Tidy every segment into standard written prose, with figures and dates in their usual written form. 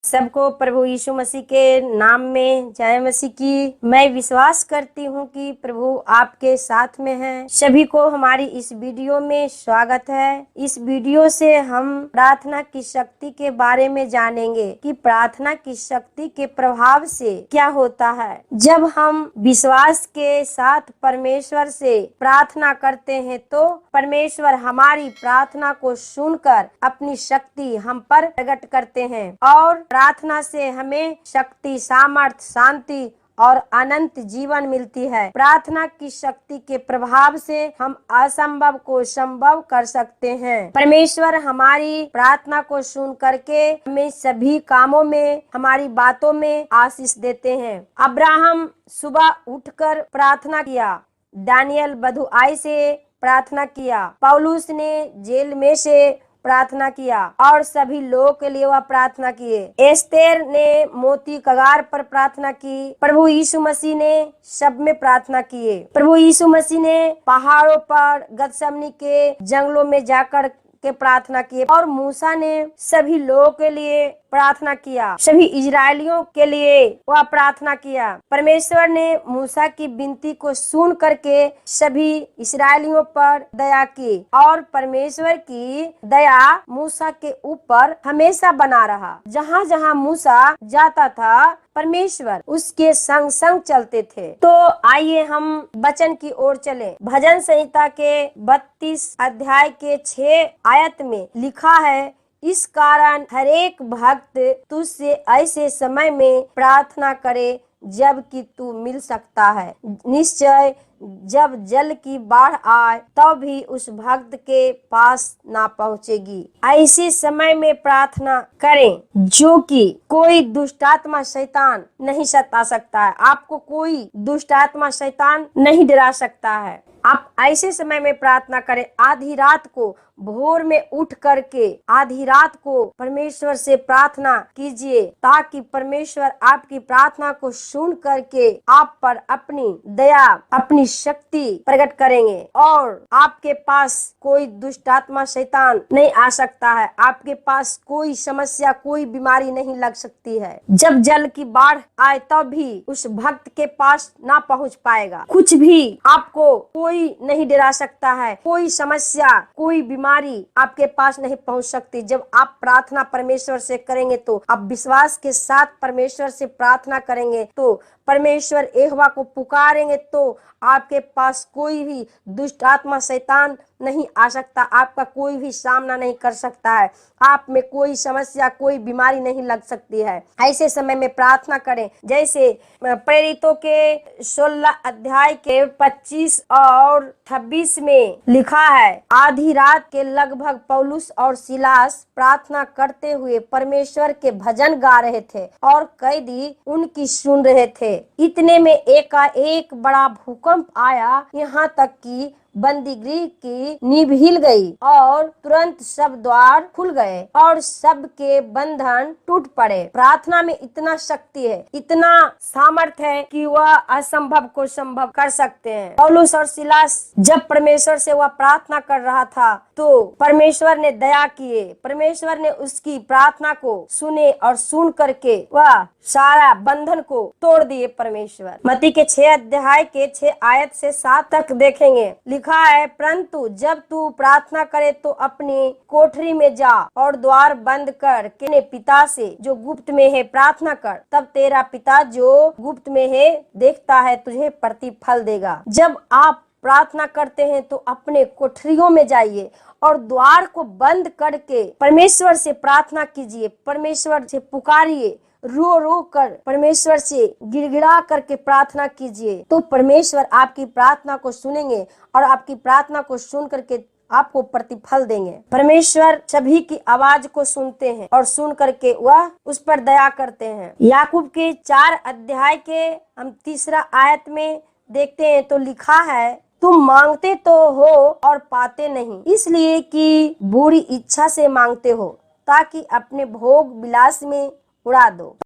सबको प्रभु यीशु मसीह के नाम में जय मसीह की। मैं विश्वास करती हूँ कि प्रभु आपके साथ में है। सभी को हमारी इस वीडियो में स्वागत है। इस वीडियो से हम प्रार्थना की शक्ति के बारे में जानेंगे कि प्रार्थना की शक्ति के प्रभाव से क्या होता है। जब हम विश्वास के साथ परमेश्वर से प्रार्थना करते हैं तो परमेश्वर हमारी प्रार्थना को सुनकर अपनी शक्ति हम पर प्रकट करते हैं और प्रार्थना से हमें शक्ति, सामर्थ, शांति और अनंत जीवन मिलती है। प्रार्थना की शक्ति के प्रभाव से हम असंभव को संभव कर सकते हैं। परमेश्वर हमारी प्रार्थना को सुन करके हमें सभी कामों में, हमारी बातों में आशीष देते हैं। अब्राहम सुबह उठकर प्रार्थना किया, दानियल बधुआई से प्रार्थना किया, पौलुस ने जेल में से प्रार्थना किया और सभी लोगों के लिए वह प्रार्थना किए। एस्तेर ने मोती कगार पर प्रार्थना की। प्रभु यीशु मसीह ने सब में प्रार्थना किए। प्रभु यीशु मसीह ने पहाड़ों पर, गतसमनी के जंगलों में जाकर के प्रार्थना किए और मूसा ने सभी लोगों के लिए प्रार्थना किया, सभी इजरायलियों के लिए वह प्रार्थना किया। परमेश्वर ने मूसा की विनती को सुन करके सभी इस्राएलियों पर दया की और परमेश्वर की दया मूसा के ऊपर हमेशा बना रहा। जहाँ जहाँ मूसा जाता था परमेश्वर उसके संग संग चलते थे। तो आइए हम वचन की ओर चलें। भजन संहिता के 32 अध्याय के 6 आयत में लिखा है, इस कारण हरेक भक्त तुझसे ऐसे समय में प्रार्थना करे जबकि तू मिल सकता है। निश्चय जब जल की बाढ़ आए तब भी उस भक्त के पास ना पहुंचेगी। ऐसे समय में प्रार्थना करें जो कि कोई दुष्टात्मा शैतान नहीं सता सकता है। आपको कोई दुष्टात्मा शैतान नहीं डरा सकता है। आप ऐसे समय में प्रार्थना करें। आधी रात को, भोर में उठ करके आधी रात को परमेश्वर से प्रार्थना कीजिए ताकि परमेश्वर आपकी प्रार्थना को सुन करके आप पर अपनी दया, अपनी शक्ति प्रकट करेंगे और आपके पास कोई दुष्टात्मा शैतान नहीं आ सकता है। आपके पास कोई समस्या, कोई बीमारी नहीं लग सकती है। जब जल की बाढ़ आए तब भी उस भक्त के पास ना पहुंच पाएगा। कुछ भी आपको कोई नहीं डरा सकता है। कोई समस्या, कोई बीमारी आपके पास नहीं पहुंच सकती। जब आप प्रार्थना परमेश्वर से करेंगे तो आप विश्वास के साथ परमेश्वर से प्रार्थना करेंगे तो परमेश्वर यहोवा को पुकारेंगे तो आपके पास कोई भी दुष्ट आत्मा शैतान नहीं आ सकता। आपका कोई भी सामना नहीं कर सकता है। आप में कोई समस्या, कोई बीमारी नहीं लग सकती है। ऐसे समय में प्रार्थना करें। जैसे प्रेरितों के 16 अध्याय के 25 और 26 में लिखा है, आधी रात के लगभग पौलुस और सिलास प्रार्थना करते हुए परमेश्वर के भजन गा रहे थे और कैदी उनकी सुन रहे थे। इतने में एकाएक बड़ा भूकंप आया, यहाँ तक कि बंदीगृह की नींव हिल गई और तुरंत सब द्वार खुल गए और सबके बंधन टूट पड़े। प्रार्थना में इतना शक्ति है, इतना सामर्थ है कि वह असंभव को संभव कर सकते हैं। पौलुस और सिलास जब परमेश्वर से वह प्रार्थना कर रहा था तो परमेश्वर ने दया किए। परमेश्वर ने उसकी प्रार्थना को सुने और सुन करके वह सारा बंधन को तोड़ दिए। परमेश्वर मत्ती के 6 अध्याय के 6 आयत से 7 तक देखेंगे। लिखा है, परंतु जब तू प्रार्थना करे तो अपनी कोठरी में जा और द्वार बंद कर के पिता से जो गुप्त में है प्रार्थना कर, तब तेरा पिता जो गुप्त में है देखता है तुझे प्रतिफल देगा। जब आप प्रार्थना करते हैं तो अपने कोठरियों में जाइए और द्वार को बंद करके परमेश्वर से प्रार्थना कीजिए, परमेश्वर से पुकारिए, रो रो कर परमेश्वर से गिड़गिड़ा करके प्रार्थना कीजिए तो परमेश्वर आपकी प्रार्थना को सुनेंगे और आपकी प्रार्थना को सुन करके आपको प्रतिफल देंगे। परमेश्वर सभी की आवाज को सुनते हैं और सुन करके वह उस पर दया करते हैं। याकूब के 4 अध्याय के हम 3 आयत में देखते हैं तो लिखा है, तुम मांगते तो हो और पाते नहीं, इसलिए कि बुरी इच्छा से मांगते हो ताकि अपने भोग विलास में उड़ा दो।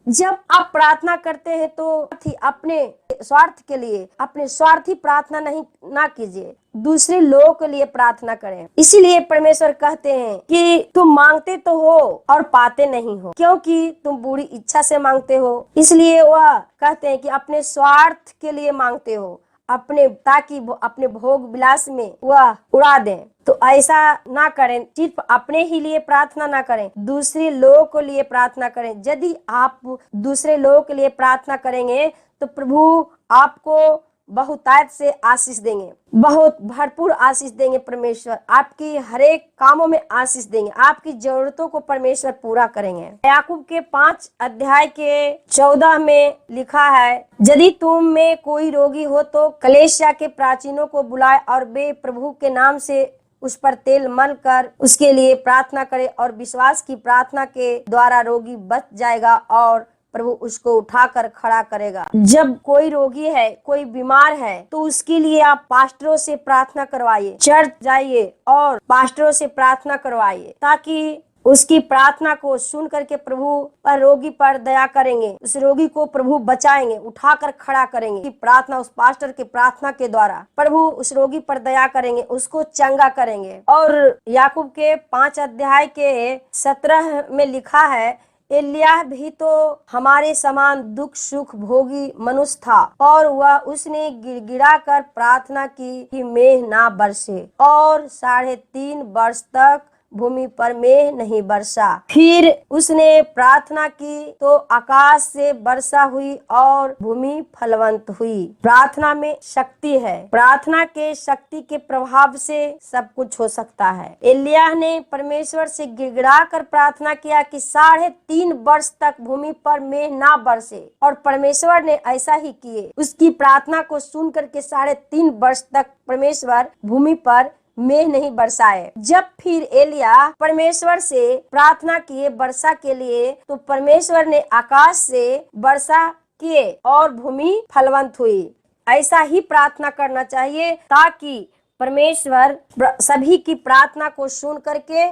जब आप प्रार्थना करते हैं तो अपने स्वार्थ के लिए, अपने स्वार्थी प्रार्थना ना कीजिए, दूसरे लोगों के लिए प्रार्थना करें। इसीलिए परमेश्वर कहते हैं कि तुम मांगते तो हो और पाते नहीं हो, क्योंकि तुम बुरी इच्छा से मांगते हो। इसलिए वह कहते हैं कि अपने स्वार्थ के लिए मांगते हो, ताकि अपने भोग विलास में वह उड़ा दें। तो ऐसा ना करें, सिर्फ अपने ही लिए प्रार्थना ना करें, दूसरे लोगों के लिए प्रार्थना करें। यदि आप दूसरे लोगों के लिए प्रार्थना करेंगे तो प्रभु आपको बहुतायत से आशीष देंगे, बहुत भरपूर आशीष देंगे। परमेश्वर आपकी हर एक कामों में आशीष देंगे, आपकी जरूरतों को परमेश्वर पूरा करेंगे। याकूब के 5 अध्याय के 14 में लिखा है, यदि तुम में कोई रोगी हो तो कलीसिया के प्राचीनों को बुलाए और वे प्रभु के नाम से उस पर तेल मल कर उसके लिए प्रार्थना करे, और विश्वास की प्रार्थना के द्वारा रोगी बच जाएगा और प्रभु उसको उठाकर खड़ा करेगा। जब कोई रोगी है, कोई बीमार है, तो उसके लिए आप पास्टरों से प्रार्थना करवाइए, चर्च जाइए और पास्टरों से प्रार्थना करवाइए, ताकि उसकी प्रार्थना को सुन करके प्रभु पर रोगी पर दया करेंगे, उस रोगी को प्रभु बचाएंगे, उठाकर खड़ा करेंगे। प्रार्थना उस पास्टर की प्रार्थना के द्वारा प्रभु उस रोगी पर दया करेंगे, उसको चंगा करेंगे। और याकूब के 5 अध्याय के 17 में लिखा है, एलिय्याह भी तो हमारे समान दुख सुख भोगी मनुष्य था, और वह उसने गिड़गिड़ा कर प्रार्थना की कि मेघ ना बरसे, और 3.5 वर्ष तक भूमि पर मेघ नहीं बरसा। फिर उसने प्रार्थना की तो आकाश से वर्षा हुई और भूमि फलवंत हुई। प्रार्थना में शक्ति है, प्रार्थना के शक्ति के प्रभाव से सब कुछ हो सकता है। एलिय्याह ने परमेश्वर से गिड़गिड़ा कर प्रार्थना किया कि 3.5 वर्ष तक भूमि पर मेघ ना बरसे, और परमेश्वर ने ऐसा ही किए। उसकी प्रार्थना को सुन करके 3.5 वर्ष तक परमेश्वर भूमि पर मेघ नहीं बरसाए। जब फिर एलिय्याह परमेश्वर से प्रार्थना किए वर्षा के लिए, तो परमेश्वर ने आकाश से वर्षा किए और भूमि फलवंत हुई। ऐसा ही प्रार्थना करना चाहिए, ताकि परमेश्वर सभी की प्रार्थना को सुन करके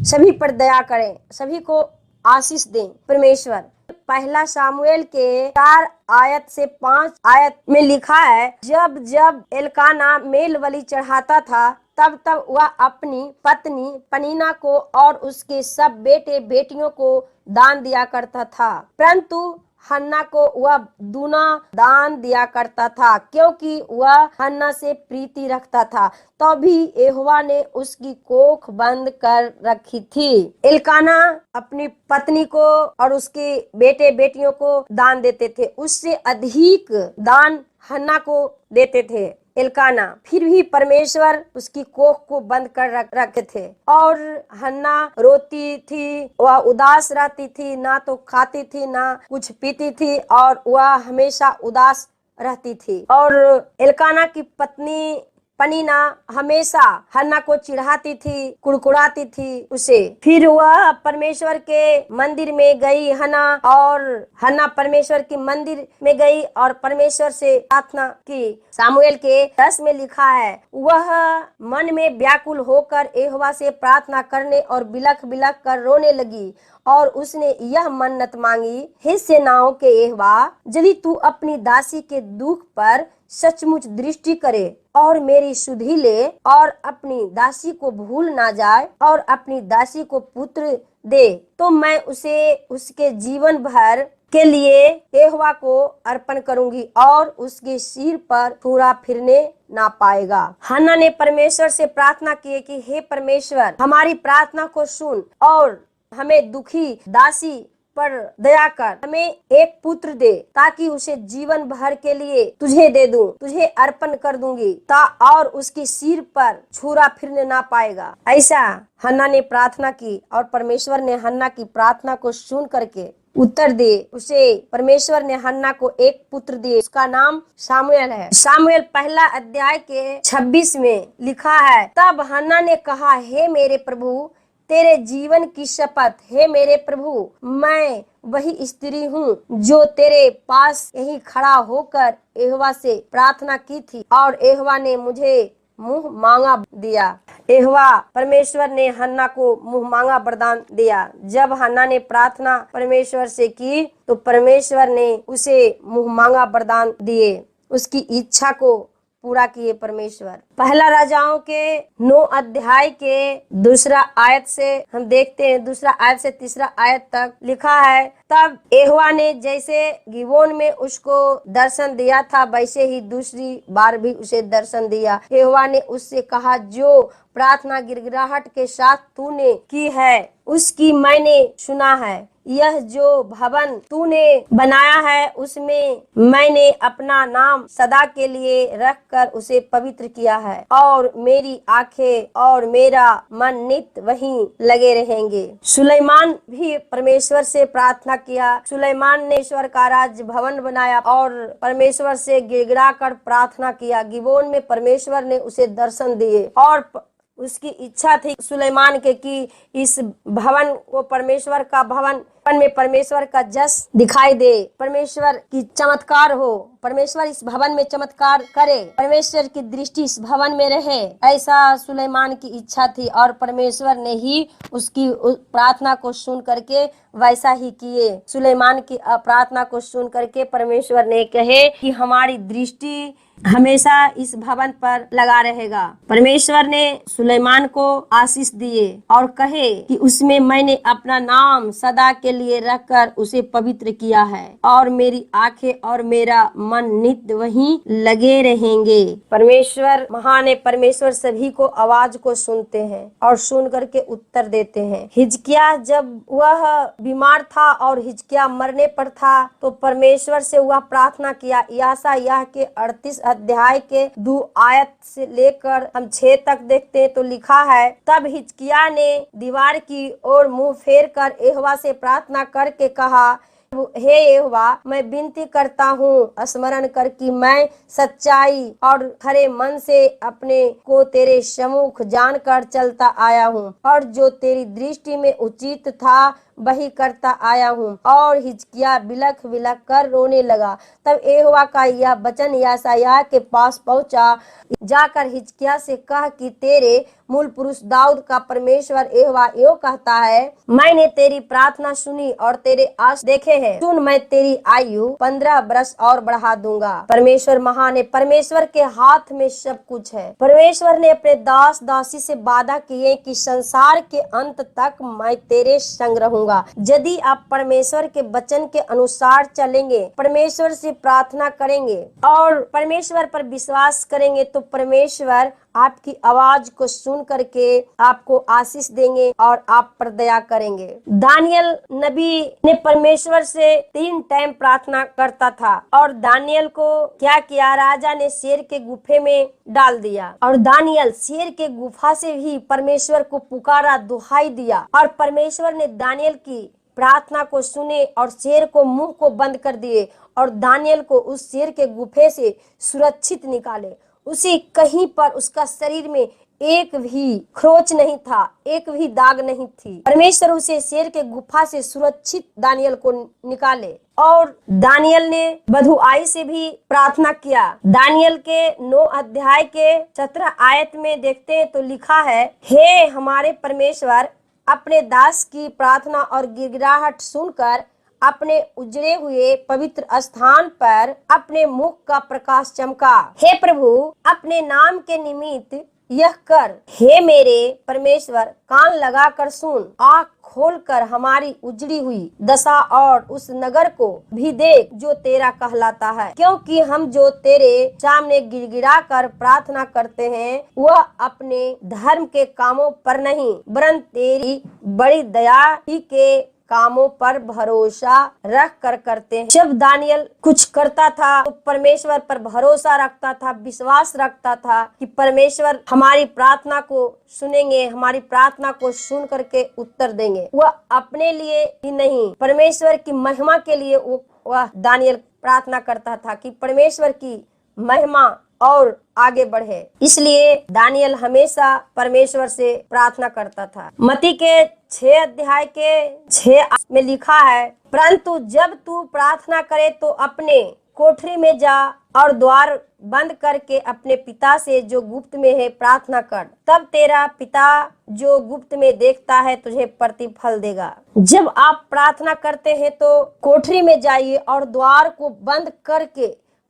सभी पर दया करें, सभी को आशीष दें। परमेश्वर 1 शामुएल के 4 आयत से 5 आयत में लिखा है, जब जब एल्काना मेल बलि चढ़ाता था, तब तब वह अपनी पत्नी पनीना को और उसके सब बेटे बेटियों को दान दिया करता था, परंतु हन्ना को वह दूना दान दिया करता था, क्योंकि वह हन्ना से प्रीति रखता था। तो भी यहोवा ने उसकी कोख बंद कर रखी थी। एल्काना अपनी पत्नी को और उसके बेटे बेटियों को दान देते थे, उससे अधिक दान हन्ना को देते थे एल्काना। फिर भी परमेश्वर उसकी कोख को बंद कर रखे थे, और हन्ना रोती थी, वह उदास रहती थी, ना तो खाती थी ना कुछ पीती थी, और वह हमेशा उदास रहती थी। और एल्काना की पत्नी पनीना हमेशा हन्ना को चिढ़ाती थी, कुड़कुड़ाती थी उसे। फिर वह परमेश्वर के मंदिर में गई हन्ना, और हन्ना परमेश्वर की मंदिर में गई और परमेश्वर से प्रार्थना की। सामुएल के 10 में लिखा है, वह मन में व्याकुल होकर यहोवा से प्रार्थना करने और बिलख बिलख कर रोने लगी, और उसने यह मन्नत मांगी, हे सेनाओं के यहोवा, यदि तू अपनी दासी के दुख पर सचमुच दृष्टि करे और मेरी सुधि ले, और अपनी दासी को भूल ना जाए, और अपनी दासी को पुत्र दे, तो मैं उसे उसके जीवन भर के लिए यहोवा को अर्पण करूंगी, और उसके सिर पर छुरा फिरने ना पाएगा। हन्ना ने परमेश्वर से प्रार्थना की कि हे परमेश्वर, हमारी प्रार्थना को सुन और हमें दुखी दासी पर दया कर, हमें एक पुत्र दे, ताकि उसे जीवन भर के लिए तुझे दे दूं, तुझे अर्पण कर दूंगी, और उसके सिर पर छुरा फिरने ना पाएगा। ऐसा हन्ना ने प्रार्थना की, और परमेश्वर ने हन्ना की प्रार्थना को सुन करके उत्तर दे। उसे परमेश्वर ने हन्ना को एक पुत्र दिए, उसका नाम सामुएल है। सामुएल 1 अध्याय के 26 में लिखा है, तब हन्ना ने कहा, हे मेरे प्रभु, तेरे जीवन की शपथ, हे मेरे प्रभु, मैं वही स्त्री हूँ जो तेरे पास यही खड़ा होकर यहोवा से प्रार्थना की थी, और यहोवा ने मुझे मुंह मांगा दिया। यहोवा परमेश्वर ने हन्ना को मुंह मांगा वरदान दिया। जब हन्ना ने प्रार्थना परमेश्वर से की तो परमेश्वर ने उसे मुंह मांगा वरदान दिए, उसकी इच्छा को पूरा किए परमेश्वर। पहला राजाओं के 9 अध्याय के 2 आयत से हम देखते हैं, 2 आयत से 3 आयत तक लिखा है, तब यहोवा ने जैसे गिबोन में उसको दर्शन दिया था वैसे ही दूसरी बार भी उसे दर्शन दिया। यहोवा ने उससे कहा, जो प्रार्थना गिड़गिड़ाहट के साथ तूने की है उसकी मैंने सुना है। यह जो भवन तूने बनाया है उसमें मैंने अपना नाम सदा के लिए रखकर उसे पवित्र किया है, और मेरी आंखें और मेरा मन नित्य वहीं लगे रहेंगे। सुलेमान भी परमेश्वर से प्रार्थना किया। सुलेमान ने ईश्वर का राज भवन बनाया और परमेश्वर से गिड़गिड़ा कर प्रार्थना किया। गिबोन में परमेश्वर ने उसे दर्शन दिए और उसकी इच्छा थी सुलेमान के कि इस भवन को परमेश्वर का भवन में परमेश्वर का जस दिखाई दे, परमेश्वर की चमत्कार हो, परमेश्वर इस भवन में चमत्कार करे, परमेश्वर की दृष्टि इस भवन में रहे। ऐसा सुलेमान की इच्छा थी और परमेश्वर ने ही उसकी प्रार्थना को सुन करके वैसा ही किए। सुलेमान की प्रार्थना को सुन करके परमेश्वर ने कहे कि हमारी दृष्टि हमेशा इस भवन पर लगा रहेगा। परमेश्वर ने सुलेमान को आशीष दिए और कहे कि उसमें मैंने अपना नाम सदा के लिए रखकर उसे पवित्र किया है, और मेरी आंखें और मेरा मन नित्य वहीं लगे रहेंगे। परमेश्वर महान है। परमेश्वर सभी को आवाज को सुनते हैं और सुन करके उत्तर देते हैं। हिजकिया जब वह बीमार था और हिजकिया मरने पर था तो परमेश्वर से वह प्रार्थना किया। यशायाह के 38 अध्याय के 2 आयत से लेकर हम 6 तक देखते हैं तो लिखा है, तब हिजकिया ने दीवार की ओर मुंह फेर कर यहोवा से प्रार्थना करके कहा, हे यहोवा, मैं विनती करता हूँ, स्मरण कर कि मैं सच्चाई और खरे मन से अपने को तेरे सम्मुख जानकर चलता आया हूँ, और जो तेरी दृष्टि में उचित था वही करता आया हूँ। और हिजकिया बिलख बिलख कर रोने लगा। तब यहोवा का यह वचन यशायाह के पास पहुंचा, जाकर हिजकिया से कह कि तेरे मूल पुरुष दाऊद का परमेश्वर यहोवा यो कहता है, मैंने तेरी प्रार्थना सुनी और तेरे आस देखे हैं। सुन, मैं तेरी आयु 15 वर्ष और बढ़ा दूंगा। परमेश्वर महान है। परमेश्वर के हाथ में सब कुछ है। परमेश्वर ने अपने दास दासी से वादा किए कि संसार के अंत तक मैं तेरे संग रहूंगा। यदि आप परमेश्वर के वचन के अनुसार चलेंगे, परमेश्वर से प्रार्थना करेंगे और परमेश्वर पर विश्वास करेंगे तो परमेश्वर आपकी आवाज को सुन करके आपको आशीष देंगे और आप पर दया करेंगे। दानियल नबी ने परमेश्वर से 3 टाइम प्रार्थना करता था और दानियल को क्या किया, राजा ने शेर के गुफे में डाल दिया और दानियल शेर के गुफा से ही परमेश्वर को पुकारा, दुहाई दिया और परमेश्वर ने दानियल की प्रार्थना को सुने और शेर को मुंह को बंद कर दिए और दानियल को उस शेर के गुफे से सुरक्षित निकाले। उसी कहीं पर उसका शरीर में एक भी खरोच नहीं था, एक भी दाग नहीं थी। परमेश्वर उसे शेर के गुफा से सुरक्षित दानियल को निकाले। और दानियल ने बधुआई से भी प्रार्थना किया। दानियल के 9 अध्याय के 17 आयत में देखते हैं तो लिखा है, हे हमारे परमेश्वर, अपने दास की प्रार्थना और गिड़गिड़ाहट सुनकर अपने उजड़े हुए पवित्र स्थान पर अपने मुख का प्रकाश चमका। हे प्रभु, अपने नाम के निमित्त यह कर। हे मेरे परमेश्वर, कान लगा कर सुन, आँख खोलकर हमारी उजड़ी हुई दशा और उस नगर को भी देख जो तेरा कहलाता है, क्योंकि हम जो तेरे सामने गिड़गिड़ा कर प्रार्थना करते हैं वह अपने धर्म के कामों पर नहीं वरन तेरी बड़ी दया ही के कामों पर भरोसा रख कर करते हैं। जब दानियल कुछ करता था तो परमेश्वर पर भरोसा रखता था, विश्वास रखता था कि परमेश्वर हमारी प्रार्थना को सुनेंगे, हमारी प्रार्थना को सुन करके उत्तर देंगे। वह अपने लिए ही नहीं, परमेश्वर की महिमा के लिए वह दानियल प्रार्थना करता था कि परमेश्वर की महिमा और आगे बढ़े। इसलिए दानियल हमेशा परमेश्वर से प्रार्थना करता था। मत्ती के 6 अध्याय के 6 में लिखा है, परंतु जब तू प्रार्थना करे तो अपने कोठरी में जा और द्वार बंद करके अपने पिता से जो गुप्त में है प्रार्थना कर, तब तेरा पिता जो गुप्त में देखता है तुझे प्रतिफल देगा। जब आप प्रार्थना करते हैं तो कोठरी में जाइए और द्वार को बंद करके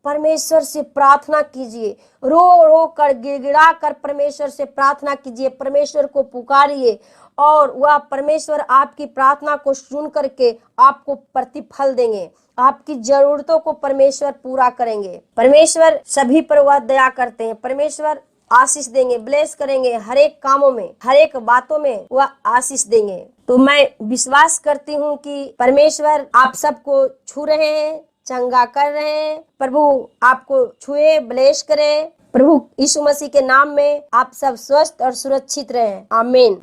परमेश्वर से प्रार्थना कीजिए। रो रो कर गिड़गिड़ा कर परमेश्वर से प्रार्थना कीजिए, परमेश्वर को पुकारिए और वह परमेश्वर आपकी प्रार्थना को सुन करके आपको प्रतिफल देंगे। आपकी जरूरतों को परमेश्वर पूरा करेंगे। परमेश्वर सभी पर वह दया करते हैं। परमेश्वर आशीष देंगे, ब्लेस करेंगे, हर एक कामों में, हर एक बातों में वह आशीष देंगे। तो मैं विश्वास करती हूँ कि परमेश्वर आप सबको छू रहे हैं, चंगा कर रहे हैं। प्रभु आपको छुए, ब्लेस करे। प्रभु यीशु मसीह के नाम में आप सब स्वस्थ और सुरक्षित रहें। आमीन।